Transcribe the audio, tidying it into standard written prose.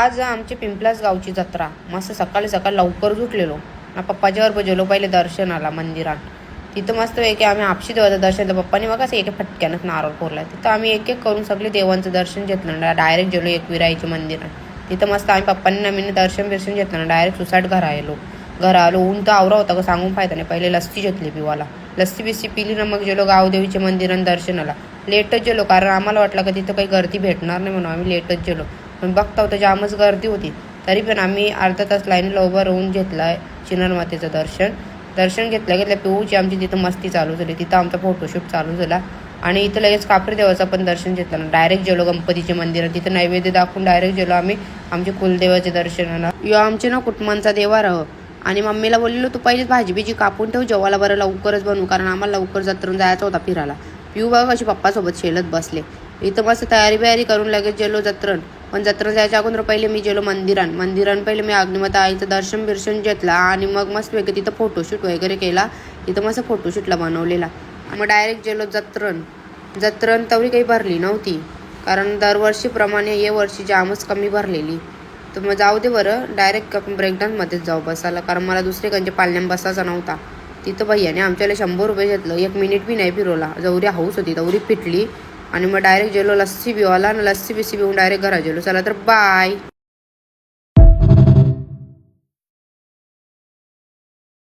आज आमची पिंपलाच गावची जत्रा मस्त सकाळी लवकर उठलेलो ना पप्पाच्यावर बजवलो पहिले दर्शनाला मंदिरात. तिथं मस्त की आम्ही आपशी देवाचं दर्शन तर पप्पानी बघा एक फटक्यानंच नारळ फोडला. तिथं आम्ही एक एक करून सगळे देवांचं दर्शन घेतलं ना डायरेक्ट गेलो एकविराईच्या मंदिरात. तिथं मस्त आम्ही पप्पांनी नवीन दर्शन घेतलं ना डायरेक्ट सुसाट घरा आलो. ऊन तर आवरा होता का सांगून फायदा नाही. पहिले लस्सी घेतली पिवाला, लस्सी बिस्सी पिली ना मग गेलो गावदेवीच्या मंदिरात दर्शनाला. लेटच गेलो कारण आम्हाला वाटलं का तिथं काही गर्दी भेटणार नाही म्हणून आम्ही लेटच गेलो. पण बघता होतं जामच गर्दी होती. तरी पण आम्ही अर्धा तास लाईनीला उभं राहून घेतला चिनर मातेचं दर्शन घेतल्या पिऊची आमची तिथं मस्ती चालू झाली. तिथं आमचा फोटोशूट चालू झाला आणि इथं लगेच कापरी देवाचं पण दर्शन घेतलं ना डायरेक्ट गेलो गणपतीच्या मंदिरात. तिथं नैवेद्य दाखवून डायरेक्ट गेलो आम्ही आमच्या कुलदेवाच्या दर्शनाला. यो आमचे ना कुटुंबांचा देवा राह. आणि मम्मीला बोललेलो तू पहिलेच भाजी बिजी कापून ठेव जेवायला बरं लवकरच बनवू कारण आम्हाला लवकर जत्रून जायचं होता फिरायला. पिऊ बघा कशी पप्पासोबत शेलत बसले. इथं मस्त तयारी करून लगेच गेलो जत्रण. पण जत्रण जायच्या अगोदर पहिले मी गेलो मंदिरान पहिले मी अग्निमाता आईचं दर्शन घेतला आणि मग मस्त वेगळं तिथं फोटोशूट वगैरे केला. इथं मस्त फोटोशूटला बनवलेला. मग डायरेक्ट गेलो जत्रण तेवढी काही भरली नव्हती कारण दरवर्षीप्रमाणे या वर्षी जामच कमी भरलेली. तर मग जाऊ दे बरं डायरेक्ट आपण ब्रेकडाऊनमध्येच जाऊ बसायला कारण मला दुसरीकडच्या पालण्यात बसायचा नव्हता. तिथं भैयाने आमच्याला 100 रुपये घेतलं. 1 मिनिट बी नाही फिरवला. जवरी हाऊस होती तेवढी पिटली आणि मग डायरेक्ट गेलो लस्सी पिवाला आणि लस्सी बिस्सी पिऊन डायरेक्ट घरा गेलो. चला तर बाय.